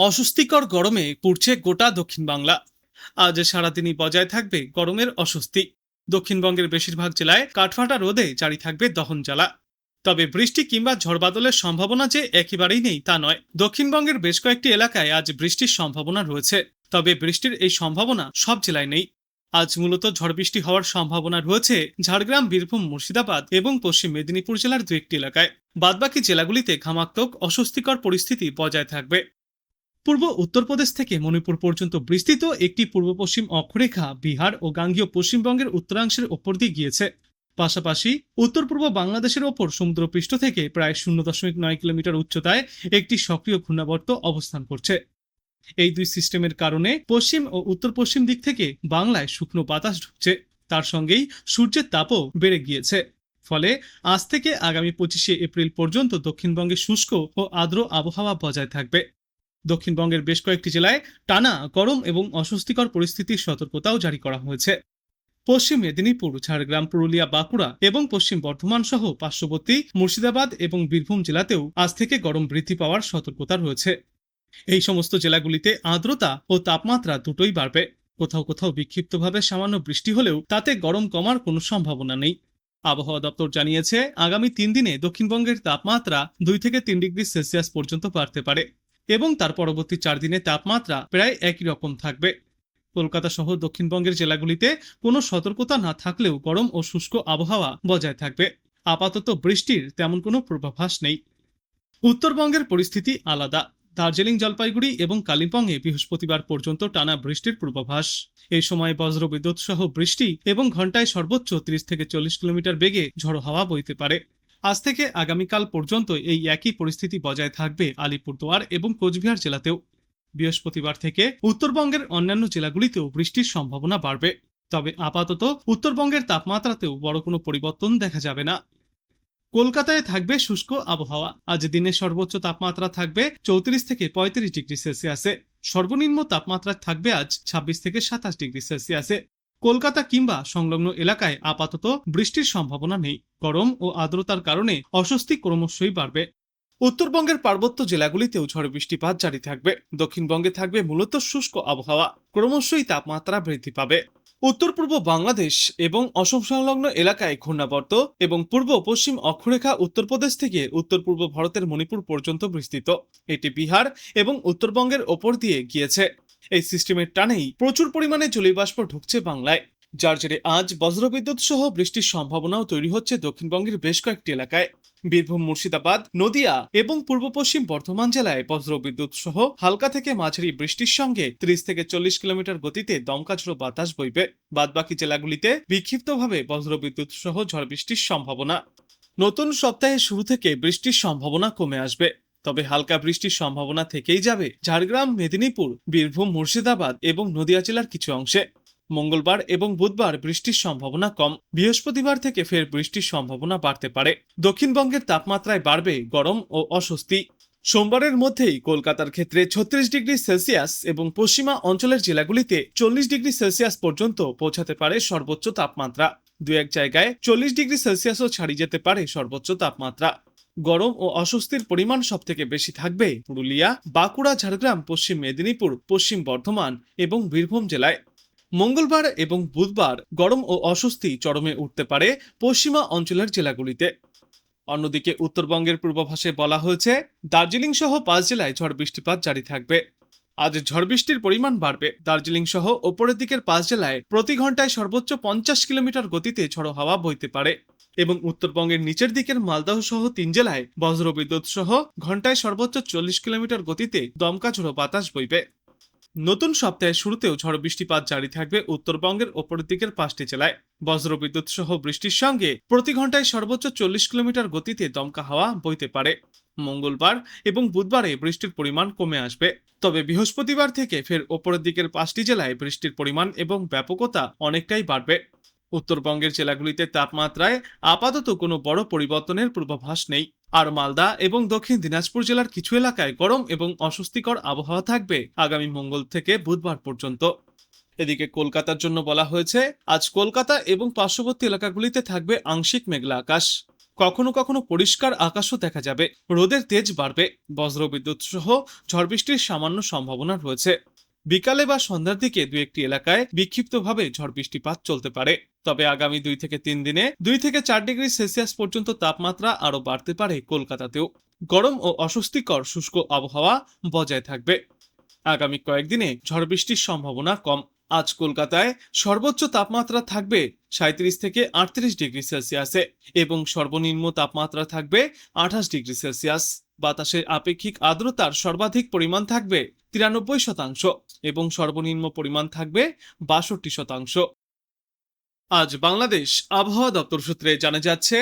অস্বস্তিকর গরমে পুড়ছে গোটা দক্ষিণ বাংলা। আজ সারাদিনই বজায় থাকবে গরমের অস্বস্তি। দক্ষিণবঙ্গের বেশিরভাগ জেলায় কাঠফাটা রোদে জারি থাকবে দহন জ্বালা। তবে বৃষ্টি কিংবা ঝড়বাদলের সম্ভাবনা যে একেবারেই নেই তা নয়। দক্ষিণবঙ্গের বেশ কয়েকটি এলাকায় আজ বৃষ্টির সম্ভাবনা রয়েছে, তবে বৃষ্টির এই সম্ভাবনা সব জেলায় নেই। আজ মূলত ঝড় বৃষ্টি হওয়ার সম্ভাবনা রয়েছে ঝাড়গ্রাম, বীরভূম, মুর্শিদাবাদ এবং পশ্চিম মেদিনীপুর জেলার দু একটি এলাকায়। বাদবাকি জেলাগুলিতে ঘামাক্তক অস্বস্তিকর পরিস্থিতি বজায় থাকবে। পূর্ব উত্তরপ্রদেশ থেকে মণিপুর পর্যন্ত বিস্তৃত একটি পূর্ব পশ্চিম অক্ষরেখা বিহার ও গাঙ্গীয় পশ্চিমবঙ্গের উত্তরাংশের ওপর দিয়ে গিয়েছে। পাশাপাশি উত্তর পূর্ব বাংলাদেশের ওপর সমুদ্রপৃষ্ঠ থেকে প্রায় 0.9 কিলোমিটার উচ্চতায় একটি সক্রিয় ঘূর্ণাবর্ত অবস্থান করছে। এই দুই সিস্টেমের কারণে পশ্চিম ও উত্তর পশ্চিম দিক থেকে বাংলায় শুকনো বাতাস ঢুকছে। তার সঙ্গেই সূর্যের তাপও বেড়ে গিয়েছে। ফলে আজ থেকে আগামী 25শে এপ্রিল পর্যন্ত দক্ষিণবঙ্গে শুষ্ক ও আর্দ্র আবহাওয়া বজায় থাকবে। দক্ষিণবঙ্গের বেশ কয়েকটি জেলায় টানা গরম এবং অস্বস্তিকর পরিস্থিতির সতর্কতাও জারি করা হয়েছে। পশ্চিম মেদিনীপুর, ঝাড়গ্রাম, পুরুলিয়া, বাঁকুড়া এবং পশ্চিম বর্ধমান সহ পার্শ্ববর্তী মুর্শিদাবাদ এবং বীরভূম জেলাতেও আজ থেকে গরম বৃদ্ধি পাওয়ার সতর্কতা রয়েছে। এই সমস্ত জেলাগুলিতে আর্দ্রতা ও তাপমাত্রা দুটোই বাড়বে। কোথাও কোথাও বিক্ষিপ্তভাবে সামান্য বৃষ্টি হলেও তাতে গরম কমার কোনো সম্ভাবনা নেই। আবহাওয়া দপ্তর জানিয়েছে, আগামী 3 দিনে দক্ষিণবঙ্গের তাপমাত্রা 2 থেকে 3 ডিগ্রি সেলসিয়াস পর্যন্ত বাড়তে পারে এবং তার পরবর্তী 4 দিনে তাপমাত্রা প্রায় একই রকম থাকবে। কলকাতা সহ দক্ষিণবঙ্গের জেলাগুলিতে কোনো সতর্কতা না থাকলেও গরম ও শুষ্ক আবহাওয়া বজায় থাকবে। আপাতত বৃষ্টির তেমন কোনো পূর্বাভাস নেই। উত্তরবঙ্গের পরিস্থিতি আলাদা। দার্জিলিং, জলপাইগুড়ি এবং কালিম্পংয়ে বৃহস্পতিবার পর্যন্ত টানা বৃষ্টির পূর্বাভাস। এই সময় বজ্রবিদ্যুৎ সহ বৃষ্টি এবং ঘন্টায় সর্বোচ্চ 30 থেকে 40 কিলোমিটার বেগে ঝড়ো হাওয়া বইতে পারে। আজ থেকে আগামীকাল পর্যন্ত এই একই পরিস্থিতি বজায় থাকবে আলিপুরদুয়ার এবং কোচবিহার জেলাতেও। বৃহস্পতিবার থেকে উত্তরবঙ্গের অন্যান্য জেলাগুলিতেও বৃষ্টির সম্ভাবনা বাড়বে। তবে আপাতত উত্তরবঙ্গের তাপমাত্রাতেও বড় কোনো পরিবর্তন দেখা যাবে না। কলকাতায় থাকবে শুষ্ক আবহাওয়া। আজ দিনের সর্বোচ্চ তাপমাত্রা থাকবে 34 থেকে 35 ডিগ্রি সেলসিয়াসে। সর্বনিম্ন তাপমাত্রা থাকবে আজ 26 থেকে 27 ডিগ্রি সেলসিয়াসে। কলকাতা কিংবা সংলগ্ন এলাকায় আপাতত বৃষ্টির সম্ভাবনা নেই। গরম ও আর্দ্রতার কারণে অস্বস্তি ক্রমশই বাড়বে। উত্তরবঙ্গের পার্বত্য জেলাগুলিতেও ঝড় বৃষ্টিপাত জারি থাকবে। দক্ষিণবঙ্গে থাকবে মূলত শুষ্ক আবহাওয়া। ক্রমশই তাপমাত্রা বৃদ্ধি পাবে। উত্তর পূর্ব বাংলাদেশ এবং অসম সংলগ্ন এলাকায় ঘূর্ণাবর্ত এবং পূর্ব পশ্চিম অক্ষরেখা উত্তরপ্রদেশ থেকে উত্তর পূর্ব ভারতের মণিপুর পর্যন্ত বিস্তৃত। এটি বিহার এবং উত্তরবঙ্গের ওপর দিয়ে গিয়েছে। এই সিস্টেমের টানেই প্রচুর পরিমাণে জলীয়বাষ্প ঢুকছে বাংলায়, যার জেরে আজ বজ্রবিদ্যুৎ সহ বৃষ্টির সম্ভাবনাও তৈরি হচ্ছে দক্ষিণবঙ্গের বেশ কয়েকটি এলাকায়। বীরভূম, মুর্শিদাবাদ, নদিয়া এবং পূর্ব পশ্চিম বর্ধমান জেলায় বজ্রবিদ্যুৎ সহ হালকা থেকে মাঝারি বৃষ্টির সঙ্গে 30 থেকে 40 কিলোমিটার গতিতে দমকা ঝোড়ো বাতাস বইবে। বাদবাকি জেলাগুলিতে বিক্ষিপ্তভাবে বজ্রবিদ্যুৎ সহ ঝড় বৃষ্টির সম্ভাবনা। নতুন সপ্তাহের শুরু থেকে বৃষ্টির সম্ভাবনা কমে আসবে, তবে হালকা বৃষ্টির সম্ভাবনা থেকেই যাবে ঝাড়গ্রাম, মেদিনীপুর, বীরভূম, মুর্শিদাবাদ এবং নদিয়া জেলার কিছু অংশে। মঙ্গলবার এবং বুধবার বৃষ্টির সম্ভাবনা কম। বৃহস্পতিবার থেকে ফের বৃষ্টির সম্ভাবনা বাড়তে পারে। দক্ষিণবঙ্গের তাপমাত্রায় বাড়বে গরম ও অস্বস্তি। সোমবারের মধ্যেই কলকাতার ক্ষেত্রে 36 ডিগ্রি সেলসিয়াস এবং পশ্চিমা অঞ্চলের জেলাগুলিতে 40 ডিগ্রি সেলসিয়াস পর্যন্ত পৌঁছাতে পারে সর্বোচ্চ তাপমাত্রা। দু এক জায়গায় 40 ডিগ্রি সেলসিয়াসও ছাড়িয়ে যেতে পারে সর্বোচ্চ তাপমাত্রা। গরম ও অস্বস্তির পরিমাণ সব থেকে বেশি থাকবে পুরুলিয়া, বাঁকুড়া, ঝাড়গ্রাম, পশ্চিম মেদিনীপুর, পশ্চিম বর্ধমান এবং বীরভূম জেলায়। মঙ্গলবার এবং বুধবার গরম ও অস্বস্তি চরমে উঠতে পারে পশ্চিমা অঞ্চলের জেলাগুলিতে। অন্যদিকে উত্তরবঙ্গের পূর্বাভাসে বলা হয়েছে, দার্জিলিং সহ 5 জেলায় ঝড় বৃষ্টিপাত জারি থাকবে। আজ ঝড় বৃষ্টির পরিমাণ বাড়বে। দার্জিলিং সহ ওপরের দিকের 5 জেলায় প্রতি ঘন্টায় সর্বোচ্চ 50 কিলোমিটার গতিতে ঝড়ো হাওয়া বইতে পারে এবং উত্তরবঙ্গের নিচের দিকের মালদহ সহ 3 জেলায় বজ্রবিদ্যুৎ সহ ঘন্টায় সর্বোচ্চ 40 কিলোমিটার গতিতে দমকা ঝোড়ো বাতাস বইবে। নতুন সপ্তাহের শুরুতেও ঝড় বৃষ্টিপাত জারি থাকবে উত্তরবঙ্গের ওপরের দিকের 5টি জেলায়। বজ্রবিদ্যুৎ সহ বৃষ্টির সঙ্গে প্রতি ঘন্টায় সর্বোচ্চ 40 কিলোমিটার গতিতে দমকা হাওয়া বইতে পারে। মঙ্গলবার এবং বুধবারে বৃষ্টির পরিমাণ কমে আসবে, তবে বৃহস্পতিবার থেকে ফের ওপরের দিকের 5টি জেলায় বৃষ্টির পরিমাণ এবং ব্যাপকতা অনেকটাই বাড়বে। উত্তরবঙ্গের জেলাগুলিতে তাপমাত্রায় আপাতত কোনো বড় পরিবর্তনের পূর্বাভাস নেই। আর মালদা এবং দক্ষিণ দিনাজপুর জেলার কিছু এলাকায় গরম এবং অস্বস্তিকর আবহাওয়া থাকবে আগামী মঙ্গল থেকে বুধবার পর্যন্ত। এদিকে কলকাতার জন্য বলা হয়েছে, আজ কলকাতা এবং পার্শ্ববর্তী এলাকাগুলিতে থাকবে আংশিক মেঘলা আকাশ। কখনো কখনো পরিষ্কার আকাশও দেখা যাবে। রোদের তেজ বাড়বে। বজ্রবিদ্যুৎ সহ ঝড় বৃষ্টির সামান্য সম্ভাবনা রয়েছে। বিকালে বা সন্ধ্যার দিকে দু একটি এলাকায় বিক্ষিপ্তভাবে ঝড় বৃষ্টিপাত চলতে পারে। তবে আগামী 2 থেকে 3 দিনে 2 থেকে 4 ডিগ্রি সেলসিয়াস পর্যন্ত তাপমাত্রা আরো বাড়তে পারে কলকাতাতেও। গরম ও অস্বস্তিকর শুষ্ক আবহাওয়া বজায় থাকবে। আগামী কয়েকদিনে ঝড় বৃষ্টির সম্ভাবনা কম। আজ কলকাতায় সর্বোচ্চ তাপমাত্রা থাকবে 37 থেকে 38 ডিগ্রি সেলসিয়াসে এবং সর্বনিম্ন তাপমাত্রা থাকবে 28 ডিগ্রি সেলসিয়াস। বাতাসের আপেক্ষিক আর্দ্রতার সর্বাধিক পরিমাণ থাকবে 93% এবং সর্বনিম্ন পরিমাণ থাকবে 62%। আজ বাংলাদেশ আবহাওয়া দপ্তর সূত্রে জানা যাচ্ছে,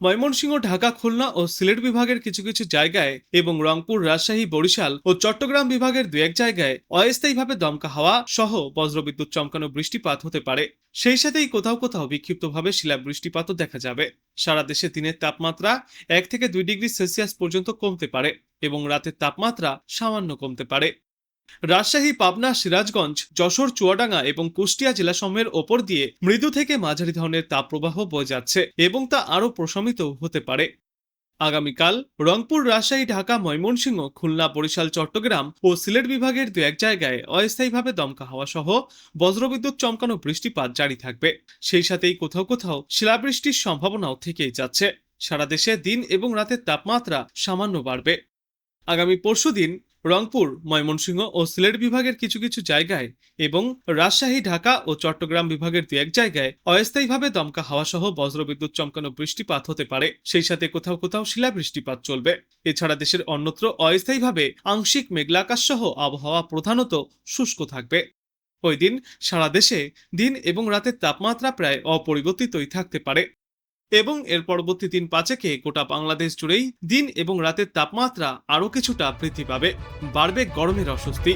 ময়মনসিংহ, ঢাকা, খুলনা ও সিলেট বিভাগের কিছু কিছু জায়গায় এবং রংপুর, রাজশাহী, বরিশাল ও চট্টগ্রাম বিভাগের দু এক জায়গায় অস্থায়ীভাবে দমকা হাওয়া সহ বজ্রবিদ্যুৎ চমকানো বৃষ্টিপাত হতে পারে। সেই সাথেই কোথাও কোথাও বিক্ষিপ্তভাবে শিলাবৃষ্টিপাতও দেখা যাবে। সারা দেশে দিনের তাপমাত্রা 1 থেকে 2 ডিগ্রি সেলসিয়াস পর্যন্ত কমতে পারে এবং রাতের তাপমাত্রা সামান্য কমতে পারে। রাজশাহী, পাবনা, সিরাজগঞ্জ, যশোর, চুয়াডাঙ্গা এবং কুষ্টিয়া জেলাসমূহের ওপর দিয়ে মৃদু থেকে মাঝারি ধরনের তাপপ্রবাহ বয়ে যাচ্ছে এবং তা আরও প্রশমিত হতে পারে। আগামীকাল রংপুর, রাজশাহী, ঢাকা, ময়মনসিংহ, খুলনা, বরিশাল, চট্টগ্রাম ও সিলেট বিভাগের দু এক জায়গায় অস্থায়ীভাবে দমকা হাওয়া সহ বজ্রবিদ্যুৎ চমকানো বৃষ্টিপাত জারি থাকবে। সেই সাথেই কোথাও কোথাও শিলাবৃষ্টির সম্ভাবনাও থেকেই যাচ্ছে। সারা দেশে দিন এবং রাতের তাপমাত্রা সামান্য বাড়বে। আগামী পরশুদিন রংপুর, ময়মনসিংহ ও সিলেট বিভাগের কিছু কিছু জায়গায় এবং রাজশাহী, ঢাকা ও চট্টগ্রাম বিভাগের দু এক জায়গায় অস্থায়ীভাবে দমকা হাওয়া সহ বজ্রবিদ্যুৎ চমকানো বৃষ্টিপাত হতে পারে। সেই সাথে কোথাও কোথাও শিলাবৃষ্টিপাত চলবে। এছাড়া দেশের অন্যত্র অস্থায়ীভাবে আংশিক মেঘলা আকাশ সহ আবহাওয়া প্রধানত শুষ্ক থাকবে। ওই দিন সারা দেশে দিন এবং রাতের তাপমাত্রা প্রায় অপরিবর্তিতই থাকতে পারে এবং এর পরবর্তী দিন 5 গোটা বাংলাদেশ জুড়েই দিন এবং রাতের তাপমাত্রা আরও কিছুটা বৃদ্ধি পাবে। বাড়বে গরমের অস্বস্তি।